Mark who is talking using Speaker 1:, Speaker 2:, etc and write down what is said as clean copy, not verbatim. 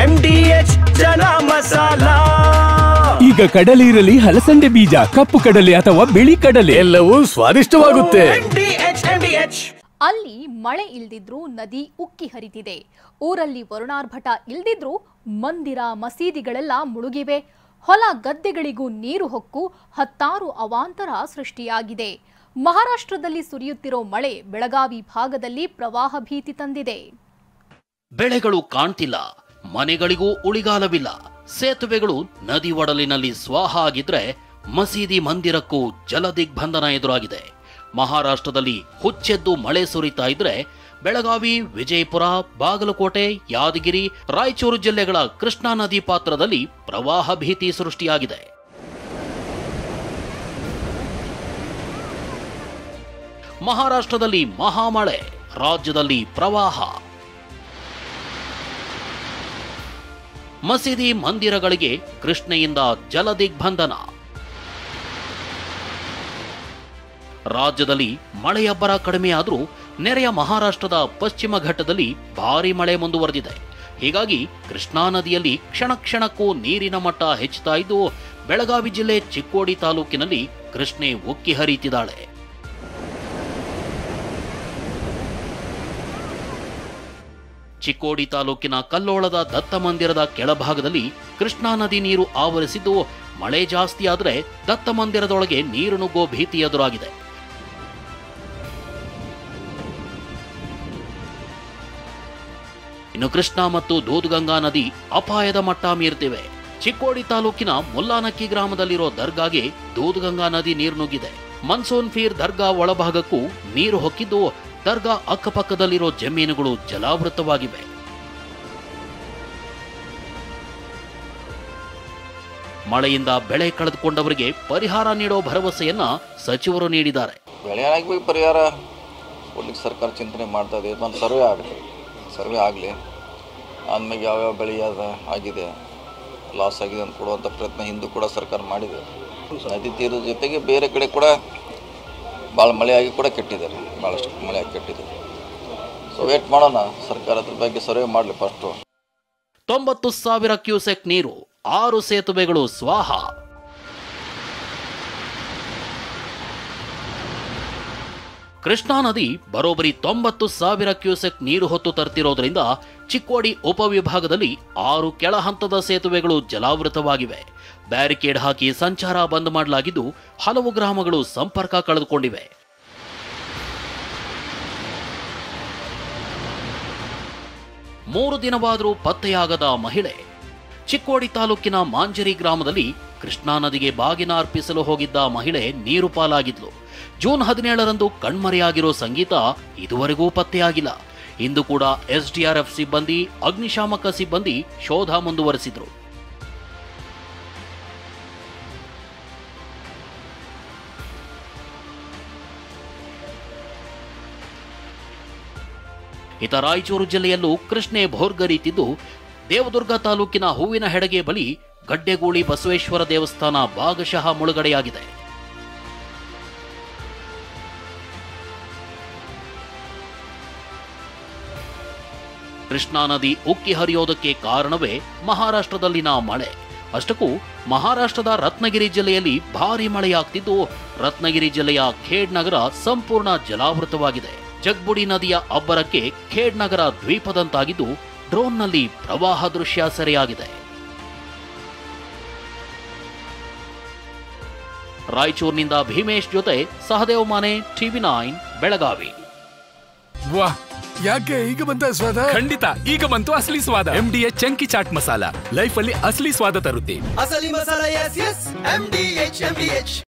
Speaker 1: MDH ಜನ ಮಸಾಲಾ.
Speaker 2: ಈಗ ಕಡಲೆ ಇರಲಿ, ಹಲಸಂದೆ ಬೀಜ, ಕಪ್ಪು ಕಡಲೆ ಅಥವಾ ಬಿಳಿ ಕಡಲೆ, ಎಲ್ಲವೂ ಸ್ವಾದಿಷ್ಟವಾಗುತ್ತೆ.
Speaker 3: ಅಲ್ಲಿ ಮಳೆ ಇಲ್ದಿದ್ರೂ ನದಿ ಉಕ್ಕಿ ಹರಿತಿದೆ. ಊರಲ್ಲಿ ವರುಣಾರ್ಭಟ ಇಲ್ದಿದ್ರೂ ಮಂದಿರ ಮಸೀದಿಗಳೆಲ್ಲ ಮುಳುಗಿವೆ. ಹೊಲ ಗದ್ದೆಗಳಿಗೂ ನೀರು ಹೊಕ್ಕು ಹತ್ತಾರು ಅವಾಂತರ ಸೃಷ್ಟಿಯಾಗಿದೆ. ಮಹಾರಾಷ್ಟ್ರದಲ್ಲಿ ಸುರಿಯುತ್ತಿರೋ ಮಳೆ ಬೆಳಗಾವಿ ಭಾಗದಲ್ಲಿ ಪ್ರವಾಹ ಭೀತಿ ತಂದಿದೆ.
Speaker 4: ಬೆಳೆಗಳು ಕಾಣ್ತಿಲ್ಲ, ಮನೆಗಳಿಗೂ ಉಳಿಗಾಲವಿಲ್ಲ. ಸೇತುವೆಗಳು ನದಿ ಒಡಲಿನಲ್ಲಿ ಸ್ವಾಹ ಆಗಿದ್ರೆ ಮಸೀದಿ ಮಂದಿರಕ್ಕೂ ಜಲದಿಗ್ಬಂಧನ ಎದುರಾಗಿದೆ. ಮಹಾರಾಷ್ಟ್ರದಲ್ಲಿ ಹುಚ್ಚೆದ್ದು ಮಳೆ ಸುರಿತಾ ಇದ್ರೆ ಬೆಳಗಾವಿ, ವಿಜಯಪುರ, ಬಾಗಲಕೋಟೆ, ಯಾದಗಿರಿ, ರಾಯಚೂರು ಜಿಲ್ಲೆಗಳ ಕೃಷ್ಣಾ ನದಿ ಪಾತ್ರದಲ್ಲಿ ಪ್ರವಾಹ ಭೀತಿ ಸೃಷ್ಟಿಯಾಗಿದೆ. ಮಹಾರಾಷ್ಟ್ರದಲ್ಲಿ ಮಹಾಮಳೆ, ರಾಜ್ಯದಲ್ಲಿ ಪ್ರವಾಹ. ಮಸೀದಿ ಮಂದಿರಗಳಿಗೆ ಕೃಷ್ಣೆಯಿಂದ ಜಲದಿಗ್ಬಂಧನ. ರಾಜ್ಯದಲ್ಲಿ ಮಳೆಯಬ್ಬರ ಕಡಿಮೆಯಾದರೂ ನೆರೆಯ ಮಹಾರಾಷ್ಟ್ರದ ಪಶ್ಚಿಮ ಘಟ್ಟದಲ್ಲಿ ಭಾರೀ ಮಳೆ ಮುಂದುವರೆದಿದೆ. ಹೀಗಾಗಿ ಕೃಷ್ಣಾ ನದಿಯಲ್ಲಿ ಕ್ಷಣ ಕ್ಷಣಕ್ಕೂ ನೀರಿನ ಮಟ್ಟ ಹೆಚ್ಚುತ್ತಾ ಇದ್ದು ಬೆಳಗಾವಿ ಜಿಲ್ಲೆ ಚಿಕ್ಕೋಡಿ ತಾಲೂಕಿನಲ್ಲಿ ಕೃಷ್ಣೆ ಉಕ್ಕಿ ಹರಿಯುತ್ತಿದ್ದಾಳೆ. ಚಿಕ್ಕೋಡಿ ತಾಲೂಕಿನ ಕಲ್ಲೋಳದ ದತ್ತ ಮಂದಿರದ ಕೆಳಭಾಗದಲ್ಲಿ ಕೃಷ್ಣಾ ನದಿ ನೀರು ಆವರಿಸಿದ್ದು ಮಳೆ ಜಾಸ್ತಿಯಾದರೆ ದತ್ತ ಮಂದಿರದೊಳಗೆ ನೀರು ನುಗ್ಗೋ ಭೀತಿ ಎದುರಾಗಿದೆ. ಇನ್ನು ಕೃಷ್ಣಾ ಮತ್ತು ದೂದ್ಗಂಗಾ ನದಿ ಅಪಾಯದ ಮಟ್ಟ ಮೀರುತ್ತಿವೆ. ಚಿಕ್ಕೋಡಿ ತಾಲೂಕಿನ ಮುಲ್ಲಾನಕ್ಕಿ ಗ್ರಾಮದಲ್ಲಿರೋ ದರ್ಗಾಗೆ ದೂದ್ಗಂಗಾ ನದಿ ನೀರು ನುಗ್ಗಿದೆ. ಮನ್ಸೂನ್ ಫೀರ್ ದರ್ಗಾ ಒಳಭಾಗಕ್ಕೂ ನೀರು ಹೊಕ್ಕಿದ್ದು ದರ್ಗಾ ಅಕ್ಕಪಕ್ಕದಲ್ಲಿರೋ ಜಮೀನುಗಳು ಜಲಾವೃತವಾಗಿವೆ. ಮಳೆಯಿಂದ ಬೆಳೆ ಕಳೆದುಕೊಂಡವರಿಗೆ ಪರಿಹಾರ ನೀಡೋ ಭರವಸೆಯನ್ನ ಸಚಿವರು ನೀಡಿದ್ದಾರೆ.
Speaker 5: ಬೆಳೆ ಪರಿಹಾರ ಕೊಡ್ಲಿಕ್ಕೆ ಸರ್ಕಾರ ಚಿಂತನೆ ಮಾಡ್ತಾ ಇದೆ. ಒಂದು ಸರ್ವೆ ಆಗುತ್ತೆ, ಸರ್ವೆ ಆಗಲಿ ಆದ್ಮೇಲೆ ಯಾವ್ಯಾವ ಬೆಳೆ ಆಗಿದೆ, ಲಾಸ್ ಆಗಿದೆ ಅಂತ ಕೊಡುವಂಥ ಪ್ರಯತ್ನ ಹಿಂದೂ ಕೂಡ ಸರ್ಕಾರ ಮಾಡಿದೆ. ನದಿ ತೀರದ ಜೊತೆಗೆ ಬೇರೆ ಕಡೆ ಕೂಡ ಭಾಳ ಮಳೆಯಾಗಿ ಕೂಡ ಕೆಟ್ಟಿದ್ದಾರೆ, ಭಾಳಷ್ಟು ಮಳೆಯಾಗಿ ಕೆಟ್ಟಿದ್ದಾರೆ. ಸೊ ವೇಟ್ ಮಾಡೋಣ, ಸರ್ಕಾರ ಅದ್ರ ಬಗ್ಗೆ ಸರ್ವೆ ಮಾಡಲಿ ಫಸ್ಟು.
Speaker 4: 90,000 ಕ್ಯೂಸೆಕ್ ನೀರು, 6 ಸೇತುವೆಗಳು ಸ್ವಾಹ. ಕೃಷ್ಣಾ ನದಿ ಬರೋಬ್ಬರಿ 90,000 ಕ್ಯೂಸೆಕ್ ನೀರು ಹೊತ್ತು ತರ್ತಿರೋದ್ರಿಂದ ಚಿಕ್ಕೋಡಿ ಉಪವಿಭಾಗದಲ್ಲಿ 6 ಕೆಳ ಹಂತದ ಸೇತುವೆಗಳು ಜಲಾವೃತವಾಗಿವೆ. ಬ್ಯಾರಿಕೇಡ್ ಹಾಕಿ ಸಂಚಾರ ಬಂದ್ ಮಾಡಲಾಗಿದ್ದು ಹಲವು ಗ್ರಾಮಗಳು ಸಂಪರ್ಕ ಕಳೆದುಕೊಂಡಿವೆ. ಮೂರು ದಿನವಾದರೂ ಪತ್ತೆಯಾಗದ ಮಹಿಳೆ. ಚಿಕ್ಕೋಡಿ ತಾಲೂಕಿನ ಮಾಂಜರಿ ಗ್ರಾಮದಲ್ಲಿ ಕೃಷ್ಣಾ ನದಿಗೆ ಬಾಗಿನ ಅರ್ಪಿಸಲು ಹೋಗಿದ್ದ ಮಹಿಳೆ ನೀರು ಪಾಲಾಗಿದ್ಲು. ಜೂನ್ 17ರಂದು ಕಣ್ಮರೆಯಾಗಿರೋ ಸಂಗೀತ ಇದುವರೆಗೂ ಪತ್ತೆಯಾಗಿಲ್ಲ. ಇಂದು ಕೂಡ ಎಸ್ಡಿಆರ್ಎಫ್ ಸಿಬ್ಬಂದಿ, ಅಗ್ನಿಶಾಮಕ ಸಿಬ್ಬಂದಿ ಶೋಧ ಮುಂದುವರೆಸಿದ್ರು. ಇತ ರಾಯಚೂರು ಜಿಲ್ಲೆಯಲ್ಲೂ ಕೃಷ್ಣೆ ಭೋರ್ಗರೀತಿದ್ದು ದೇವದುರ್ಗ ತಾಲೂಕಿನ ಹೂವಿನ ಹೆಡಗೆ ಬಳಿ ಗಡ್ಡೆಗೂಳಿ ಬಸವೇಶ್ವರ ದೇವಸ್ಥಾನ ಭಾಗಶಃ ಮುಳುಗಡೆಯಾಗಿದೆ. ಕೃಷ್ಣಾ ನದಿ ಉಕ್ಕಿ ಹರಿಯೋದಕ್ಕೆ ಕಾರಣವೇ ಮಹಾರಾಷ್ಟ್ರದಲ್ಲಿನ ಮಳೆ. ಅಷ್ಟಕ್ಕೂ ಮಹಾರಾಷ್ಟ್ರದ ರತ್ನಗಿರಿ ಜಿಲ್ಲೆಯಲ್ಲಿ ಭಾರೀ ಮಳೆಯಾಗ್ತಿದ್ದು ರತ್ನಗಿರಿ ಜಿಲ್ಲೆಯ ಖೇಡ್ ನಗರ ಸಂಪೂರ್ಣ ಜಲಾವೃತವಾಗಿದೆ. ಜಗ್ಬುಡಿ ನದಿಯ ಅಬ್ಬರಕ್ಕೆ ಖೇಡ್ ನಗರ ದ್ವೀಪದಂತಾಗಿದ್ದು ಡ್ರೋನ್ನಲ್ಲಿ ಪ್ರವಾಹ ದೃಶ್ಯ ಸೆರೆಯಾಗಿದೆ. ರಾಯಚೂರಿನಿಂದ ಭೀಮೇಶ್ ಜೊತೆ ಸಹದೇವ್ ಮಾನೆ, TV9 ಬೆಳಗಾವಿ.
Speaker 6: ವಾಹ್, ಯಾಕೆ ಈಗ ಬಂತ ಸ್ವಾದ?
Speaker 2: ಖಂಡಿತ ಈಗ ಬಂತು ಅಸಲಿ ಸ್ವಾದ. MDH chunky chaat masala life ಅಲ್ಲಿ ಅಸಲಿ ಸ್ವಾದ ತರುತ್ತೆ.
Speaker 1: ಅಸಲಿ ಮಸಾಲ, MDH.